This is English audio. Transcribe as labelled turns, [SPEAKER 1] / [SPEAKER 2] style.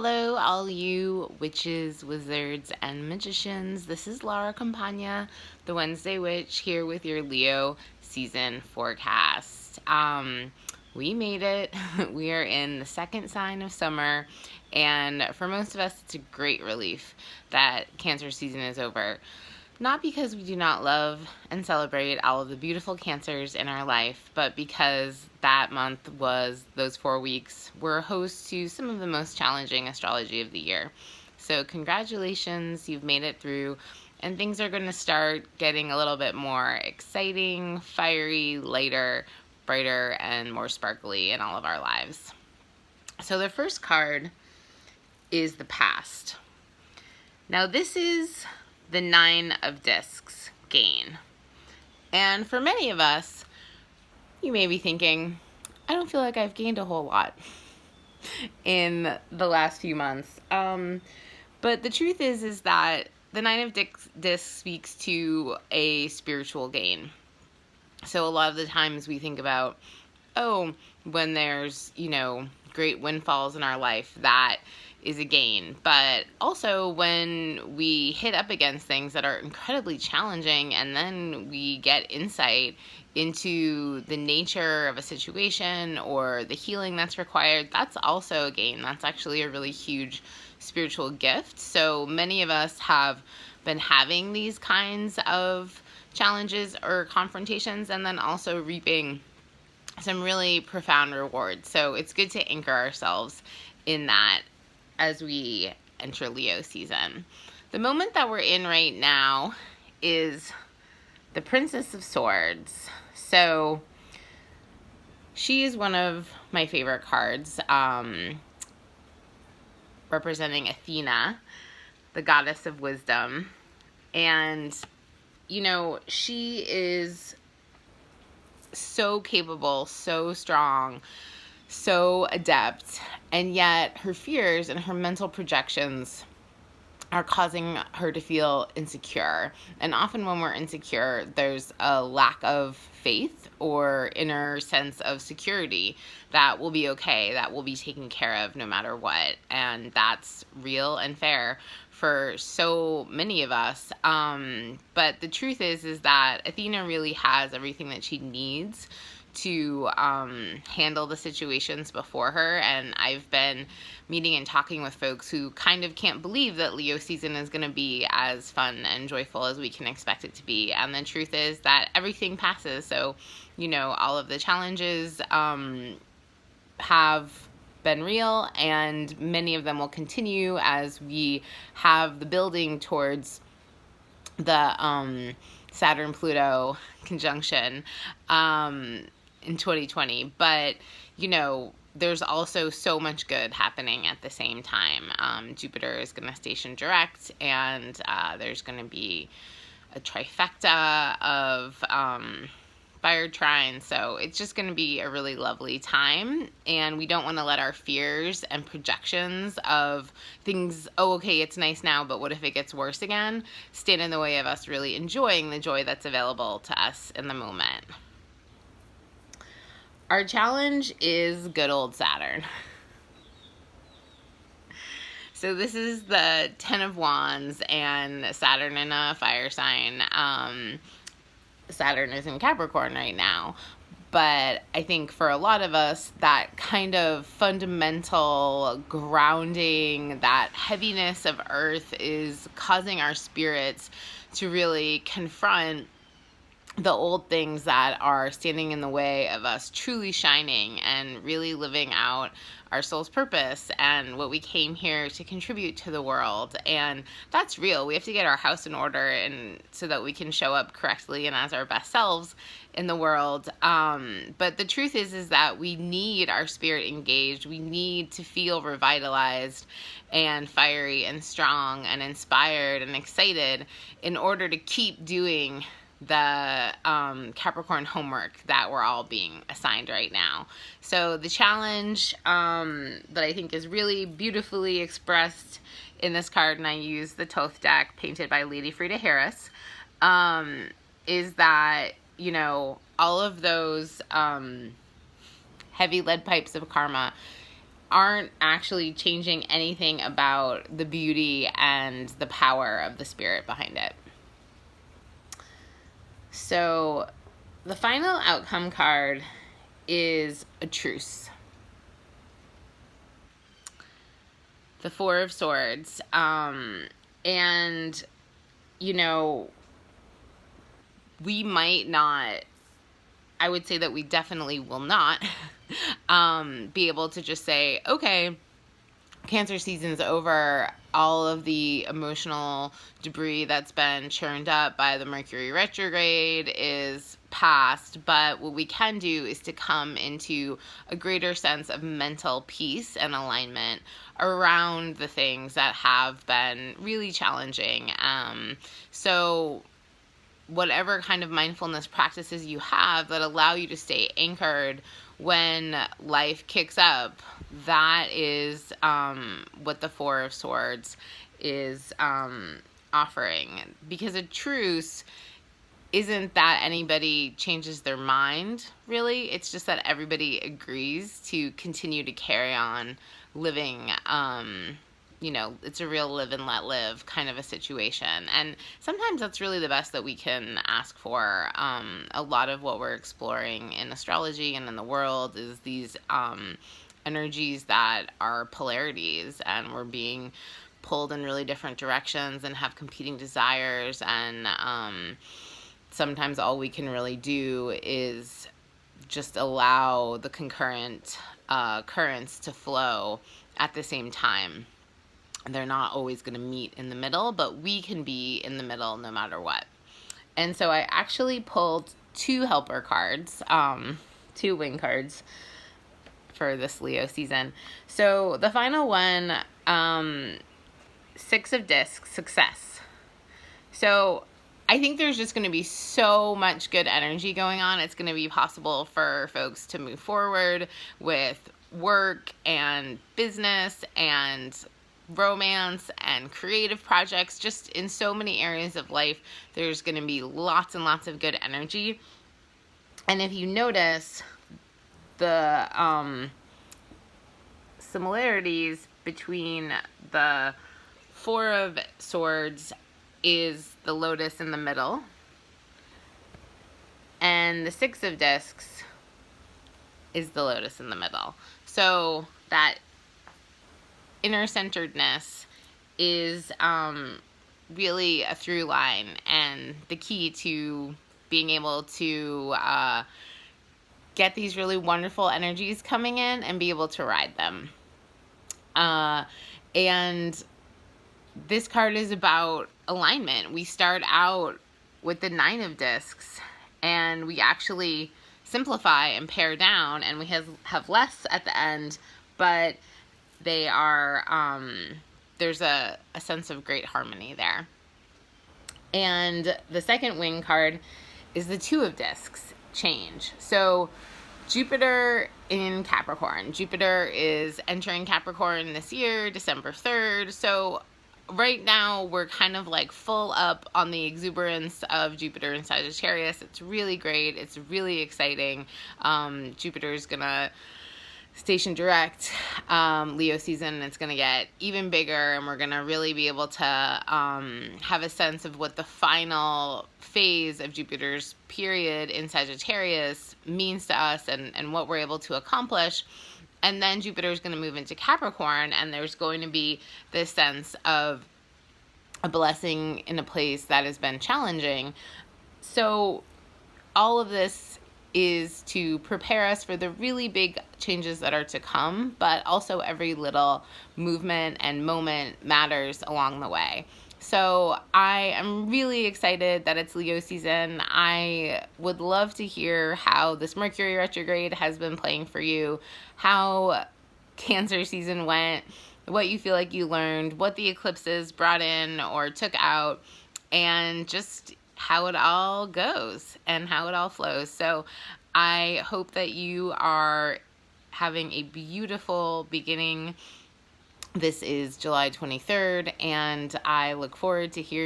[SPEAKER 1] Hello, all you witches, wizards, and magicians. This is Laura Campagna, the Wednesday Witch, here with your Leo season forecast. We made it. We are in the second sign of summer, and for most of us, it's a great relief that Cancer season is over. Not because we do not love and celebrate all of the beautiful Cancers in our life, but because that month those 4 weeks were host to some of the most challenging astrology of the year. So congratulations, you've made it through, and things are going to start getting a little bit more exciting, fiery, lighter, brighter, and more sparkly in all of our lives. So the first card is the past. Now this is the Nine of Discs, gain. And for many of us, you may be thinking, I don't feel like I've gained a whole lot in the last few months. But the truth is that the Nine of Discs speaks to a spiritual gain. So a lot of the times we think about, when there's, great windfalls in our life, that is a gain. But also when we hit up against things that are incredibly challenging and then we get insight into the nature of a situation or the healing that's required, that's also a gain. That's actually a really huge spiritual gift. So many of us have been having these kinds of challenges or confrontations and then also reaping some really profound rewards. So it's good to anchor ourselves in that as we enter Leo season. The moment that we're in right now is the Princess of Swords. So she is one of my favorite cards, representing Athena, the goddess of wisdom. And, she is so capable, so strong, so adept, and yet her fears and her mental projections are causing her to feel insecure. And often when we're insecure, there's a lack of faith or inner sense of security that we'll be okay, that we'll be taken care of no matter what. And that's real and fair for so many of us. But the truth is that Athena really has everything that she needs to handle the situations before her. And I've been meeting and talking with folks who kind of can't believe that Leo season is going to be as fun and joyful as we can expect it to be. And the truth is that everything passes. So, all of the challenges have been real, and many of them will continue as we have the building towards the Saturn-Pluto conjunction in 2020. But, there's also so much good happening at the same time. Jupiter is going to station direct, and there's going to be a trifecta of fire trine. So it's just going to be a really lovely time. And we don't want to let our fears and projections of things, okay, it's nice now, but what if it gets worse again, stand in the way of us really enjoying the joy that's available to us in the moment. Our challenge is good old Saturn. So this is the 10 of Wands and Saturn in a fire sign. Saturn is in Capricorn right now. But I think for a lot of us, that kind of fundamental grounding, that heaviness of earth is causing our spirits to really confront the old things that are standing in the way of us truly shining and really living out our soul's purpose and what we came here to contribute to the world. And that's real. We have to get our house in order and so that we can show up correctly and as our best selves in the world. But the truth is that we need our spirit engaged. We need to feel revitalized and fiery and strong and inspired and excited in order to keep doing the Capricorn homework that we're all being assigned right now. So the challenge that I think is really beautifully expressed in this card, and I use the Thoth deck painted by Lady Frida Harris, is that, all of those heavy lead pipes of karma aren't actually changing anything about the beauty and the power of the spirit behind it. So the final outcome card is a truce. The Four of Swords. And, you know, we might not, I would say that we definitely will not be able to just say, okay, Cancer season's over. All of the emotional debris that's been churned up by the Mercury retrograde is past. But what we can do is to come into a greater sense of mental peace and alignment around the things that have been really challenging. So whatever kind of mindfulness practices you have that allow you to stay anchored when life kicks up, that is what the Four of Swords is offering. Because a truce isn't that anybody changes their mind, really. It's just that everybody agrees to continue to carry on living. You know, it's a real live and let live kind of a situation. And sometimes that's really the best that we can ask for. A lot of what we're exploring in astrology and in the world is these energies that are polarities, and we're being pulled in really different directions and have competing desires. And sometimes all we can really do is just allow the concurrent currents to flow at the same time. They're not always going to meet in the middle, but we can be in the middle no matter what. And so I actually pulled two helper cards, two wing cards for this Leo season. So the final one, Six of Discs, success. So I think there's just going to be so much good energy going on. It's going to be possible for folks to move forward with work and business and romance and creative projects. Just in so many areas of life, there's going to be lots and lots of good energy. And if you notice, the similarities between the Four of Swords is the Lotus in the middle, and the Six of Discs is the Lotus in the middle. So that inner centeredness is really a through line and the key to being able to get these really wonderful energies coming in and be able to ride them. And this card is about alignment. We start out with the Nine of Discs, and we actually simplify and pare down, and we have less at the end, but they are, there's a sense of great harmony there. And the second wing card is the Two of Discs, change. So Jupiter in Capricorn. Jupiter is entering Capricorn this year, December 3rd. So right now we're kind of like full up on the exuberance of Jupiter in Sagittarius. It's really great. It's really exciting. Jupiter's gonna station direct Leo season. It's going to get even bigger, and we're going to really be able to have a sense of what the final phase of Jupiter's period in Sagittarius means to us, and what we're able to accomplish. And then Jupiter is going to move into Capricorn, and there's going to be this sense of a blessing in a place that has been challenging. So all of this is to prepare us for the really big changes that are to come, but also every little movement and moment matters along the way. So I am really excited that it's Leo season. I would love to hear how this Mercury retrograde has been playing for you, how Cancer season went, what you feel like you learned, what the eclipses brought in or took out, and just how it all goes and how it all flows. So I hope that you are having a beautiful beginning. This is July 23rd, and I look forward to hearing